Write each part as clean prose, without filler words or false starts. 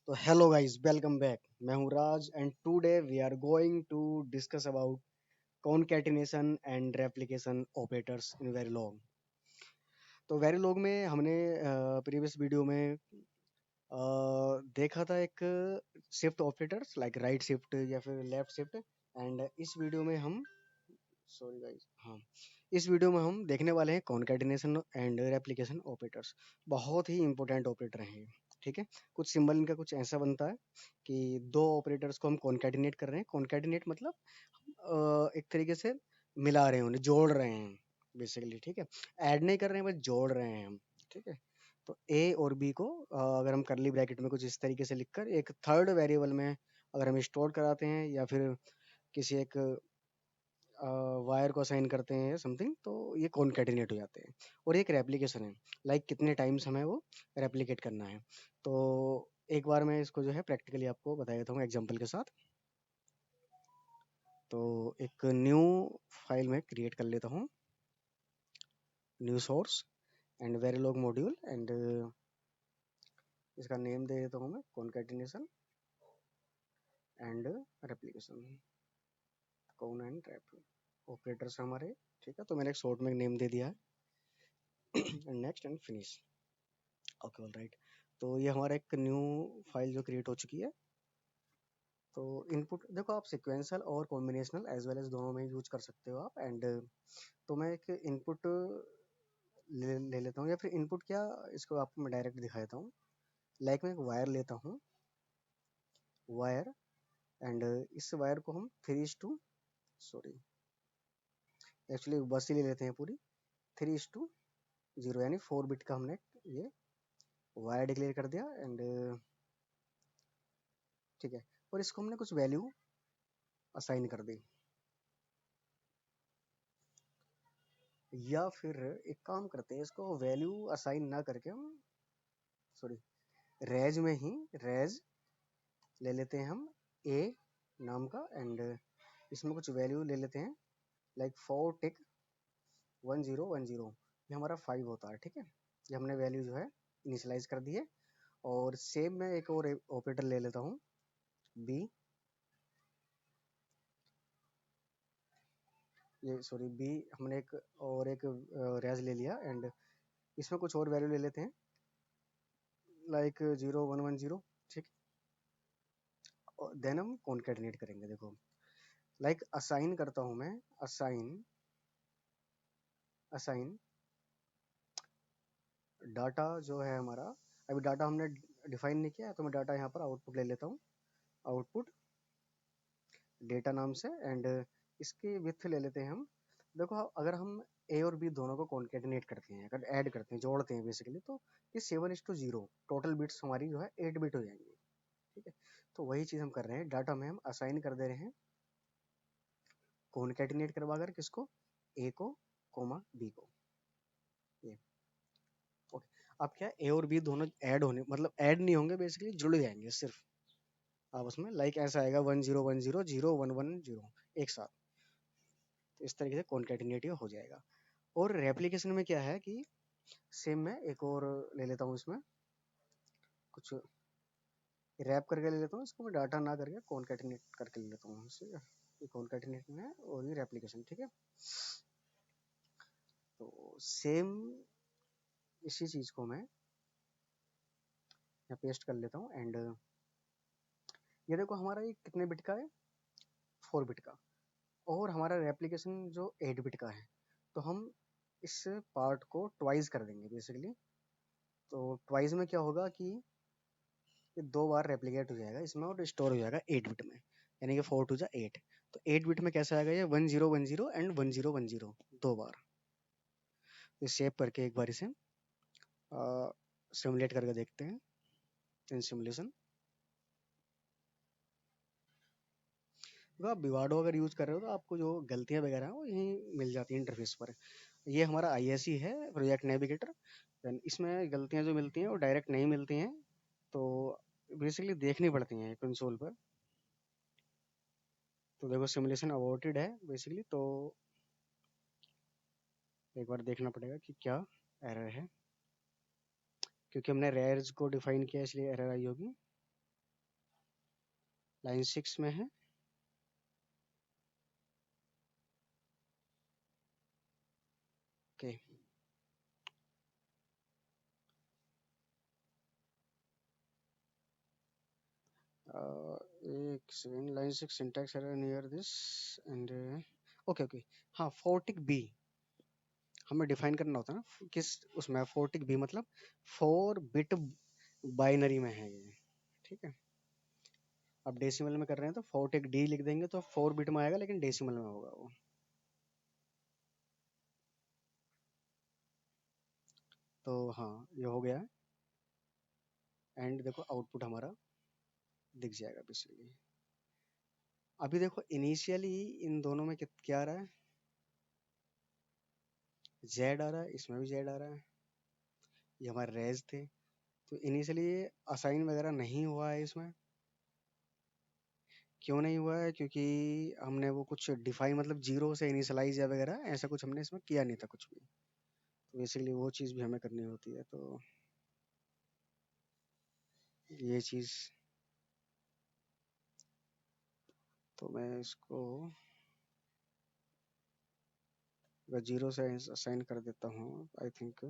तो hello guys, welcome back. मैं हूं Raj and today we are going to discuss about concatenation and replication operators in Verilog. तो Verilog में हमने previous video में देखा था एक shift operators like right shift या फिर लेफ्ट शिफ्ट। एंड इस वीडियो में हम सॉरी गाइस, हाँ, इस वीडियो में हम देखने वाले हैं कॉनकैटिनेशन एंड रेप्लिकेशन ऑपरेटर्स। बहुत ही इंपॉर्टेंट ऑपरेटर हैं ये। ठीक है, कुछ सिंबल इनका कुछ ऐसा बनता है कि दो ऑपरेटर्स को हम कॉनकैटिनेट कर रहे हैं। कॉनकैटिनेट मतलब एक तरीके से मिला रहे हैं, उन्हें जोड़ रहे हैं बेसिकली। ठीक है, ऐड नहीं कर रहे हैं, बस जोड़ रहे हैं हम। ठीक है, तो ए और बी को अगर हम करली ब्रैकेट में कुछ इस तरीके से लिखकर एक थर्ड वेरिएबल में अगर हम स्टोर कराते हैं या फिर किसी एक वायर को असाइन करते हैं समथिंग, तो ये कॉनकैटिनेट हो जाते हैं। और ये एक रेप्लिकेशन है, लाइक कितने टाइम्स हमें वो रेप्लिकेट करना है। तो एक बार मैं इसको जो है प्रैक्टिकली आपको बता देता हूँ एग्जांपल के साथ। तो एक न्यू फाइल में क्रिएट कर लेता हूँ, new source and Verilog module and इसका नेम दे देता हूँ मैं concatenation and replication, con and rep operators हमारे। ठीक है, तो मैंने एक शॉर्ट में नेम दे दिया है and next and finish. Okay, all right. तो ये हमारा एक न्यू फाइल जो क्रिएट हो चुकी है। तो इनपुट देखो, आप सिक्वेंशियल और कॉम्बिनेशनल एज वेल एज दोनों में यूज कर सकते हो आप। एंड तो मैं एक इनपुट ले लेता हूँ, या फिर इनपुट क्या, इसको आपको मैं डायरेक्ट दिखा देता हूँ। लाइक मैं एक वायर लेता हूँ, वायर, एंड इस वायर को हम three is two, sorry, actually बस ही ले लेते हैं पूरी, थ्री इज टू जीरो, यानी 4 बिट का हमने ये वायर डिक्लेयर कर दिया। एंड ठीक है, और इसको हमने कुछ वैल्यू असाइन कर दी। या फिर एक काम करते हैं, इसको वैल्यू असाइन ना करके हम, सॉरी, रेज में ही रेज ले लेते हैं हम ए नाम का। एंड इसमें कुछ वैल्यू ले लेते हैं, लाइक फोर टिक 1010, ये हमारा 5 होता है। ठीक है, ये हमने वैल्यू जो है इनिशियलाइज कर दी है। और सेम मैं एक और ऑपरेटर ले लेता हूँ, बी, ये सॉरी बी, हमने एक और एक रेज ले लिया। एंड इसमें कुछ और वैल्यू ले लेते हैं, लाइक 0110। ठीक, देन हम कॉन्केटनेट करेंगे। देखो, लाइक असाइन करता हूँ मैं, असाइन, असाइन डाटा जो है हमारा, अभी डाटा हमने डिफाइन नहीं किया है, तो मैं डाटा यहाँ पर आउटपुट ले लेता हूँ, आउटपुट डेटा नाम से। एंड इसकी विथ ले लेते हैं हम। देखो, अगर हम ए और बी दोनों को कॉन्केटिनेट करते हैं, अगर ऐड करते हैं, जोड़ते हैं बेसिकली, तो ये 7:0 टोटल बिट्स हमारी जो है 8 बिट हो जाएंगी। ठीक है, तो वही चीज़ हम कर रहे हैं, डाटा में हम असाइन कर दे रहे हैं कॉन्केटिनेट करवा कर, किसको, ए को, कोमा बी को, ये। ओके, अब क्या, ए और बी दोनों ऐड होने, मतलब ऐड नहीं होंगे, बेसिकली जुड़ जाएंगे सिर्फ आपस में। लाइक ऐसा आएगा 1010 011 0 एक साथ। तो इस तरीके से कॉन्केटिनेट हो जाएगा। और रेप्लिकेशन में क्या है कि सेम मैं एक और ले लेता हूँ, इसमें कुछ रैप करके ले लेता हूँ, इसको मैं डाटा ना करके कॉन्केटिनेट करके ले लेता हूँ इससे। ये कॉन्केटिनेट में है और ये रेप्लिकेशन। ठीक है, तो सेम इसी चीज़ को मैं यहाँ पेस्ट कर लेता हूँ। एंड ये देखो, हमारा ये कितने बिट का है, 4 बिट का। और हमारा रेप्लिकेशन जो 8 बिट का है, तो हम इस पार्ट को ट्वाइस कर देंगे बेसिकली। तो ट्वाइस में क्या होगा कि ये 2 बार रेप्लिकेट हो जाएगा इसमें और स्टोर हो जाएगा 8 बिट में, यानी कि 4 2 8। तो 8 बिट में कैसे आएगा, ये 1010 एंड 1010 2 बार। तो सेव करके एक बार इसे सिमुलेट करके देखते हैं इन सिमुलेशन। तो आप विवाडो अगर यूज़ कर रहे हो, तो आपको जो गलतियाँ वगैरह हैं वो यहीं मिल जाती हैं इंटरफेस पर। ये हमारा ISE है, प्रोजेक्ट नेविगेटर। देन इसमें गलतियाँ जो मिलती हैं वो डायरेक्ट नहीं मिलती हैं, तो बेसिकली देखनी पड़ती हैं कंसोल पर। तो देखो, सिमुलेशन अबॉर्टेड है बेसिकली, तो एक बार देखना पड़ेगा कि क्या एरर है, क्योंकि हमने रेयर्स को डिफाइन किया इसलिए एरर आई होगी। लाइन 6 में है। ओके, एक second, line 6 syntax error near this and okay okay. हाँ, फोर्टिक बी हमें डिफाइन करना होता है ना, किस उसमें फोर्टिक बी मतलब 4 बिट बाइनरी में है ये, ठीक है। अब डेसिमल में कर रहे हैं तो फोर्टिक डी लिख देंगे तो 4 बिट में आएगा, लेकिन डेसिमल में होगा वो। तो हाँ, ये हो गया एंड देखो आउटपुट हमारा दिख जाएगा बेसिकली। अभी देखो इनिशियली इन दोनों में क्या आ रहा है, जेड आ रहा है, इसमें भी जेड आ रहा है, ये हमारे रेज थे। तो इनिशियली असाइन वगैरह नहीं हुआ है इसमें। क्यों नहीं हुआ है? क्योंकि हमने वो कुछ डिफाइन मतलब जीरो से इनिशियलाइज या वगैरह ऐसा कुछ हमने इसमें किया नहीं था कुछ भी। तो बेसिकली वो चीज़ भी हमें करनी होती है। तो ये चीज़, तो मैं इसको अगर जीरो से असाइन कर देता हूँ, आई थिंक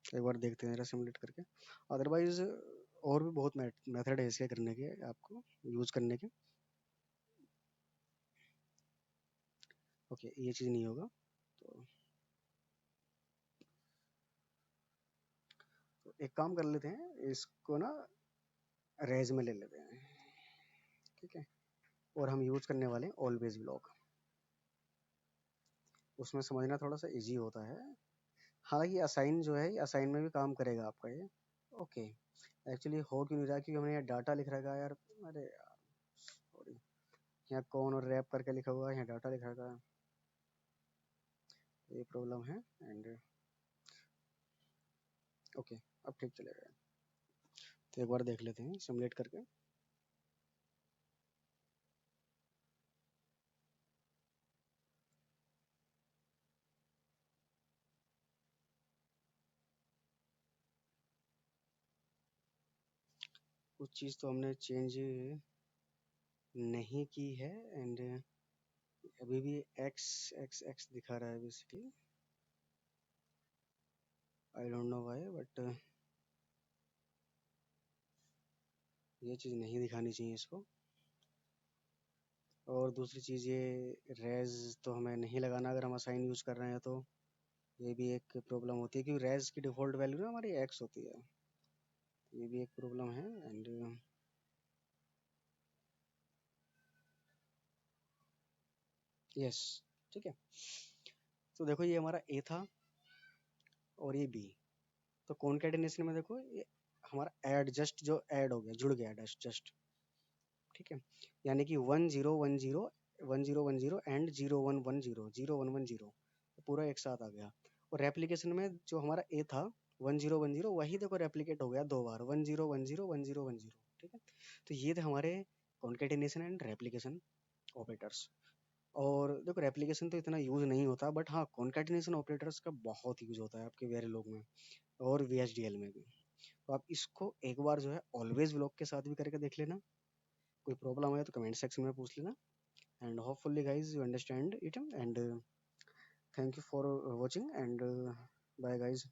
एक बार देखते हैं जरा सिमुलेट करके। अदरवाइज और भी बहुत मेथड है इसके करने के, आपको यूज़ करने के। ओके, ये चीज़ नहीं होगा तो एक काम कर लेते हैं, इसको ना रेज में ले लेते हैं, ठीक है। और हम यूज़ करने वाले हैं ऑलवेज ब्लॉक। उसमें समझना थोड़ा सा इजी होता है। हालांकि असाइन जो है, असाइन में भी काम करेगा आपका ये। ओके, एक्चुअली हो क्यों नहीं रहा, क्योंकि हमने यहाँ डाटा लिख रखा है यार। अरे यार सॉरी, यहाँ कौन और रैप करके लिखा हुआ है, यहाँ डाटा लिख रखा है, ये प्रॉब्लम है। एंड ओके, अब ठीक चलेगा। तो एक बार देख लेते हैं सिमुलेट करके। कुछ चीज़ तो हमने चेंज नहीं की है एंड अभी भी एक्स एक्स एक्स दिखा रहा है basically. I don't know why, but ये चीज़ नहीं दिखानी चाहिए इसको। और दूसरी चीज़, ये रेज तो हमें नहीं लगाना अगर हम असाइन यूज़ कर रहे हैं तो। ये भी एक प्रॉब्लम होती है, क्योंकि रेज की डिफ़ॉल्ट वैल्यू ना हमारी एक्स होती है। ये भी एक प्रॉब्लम है। एंड यस, ठीक है। तो देखो ये हमारा ए था और ये बी। तो कॉन्केटिनेशन में देखो ये हमारा ऐड जस्ट जो ऐड हो गया, जुड़ गया जस्ट, ठीक है। यानी कि 1010 1010 एंड 0110 0110 पूरा एक साथ आ गया। और रेप्लिकेशन में जो हमारा ए था 1010, वही देखो रेप्लिकेट हो गया 2 बार 1010 1010, ठीक है। तो ये थे हमारे कॉन्केटिनेशन एंड रेप्लिकेशन ऑपरेटर्स। और देखो रेप्लिकेशन तो इतना यूज नहीं होता, बट हाँ कॉन्केटिनेशन ऑपरेटर्स का बहुत यूज होता है आपके वेरिलोग में और वीएचडीएल में भी। तो आप इसको एक बार जो है ऑलवेज ब्लॉक के साथ भी करके देख लेना। कोई प्रॉब्लम है तो कमेंट सेक्शन में पूछ लेना। And hopefully guys you understand it and thank you for watching and bye guys.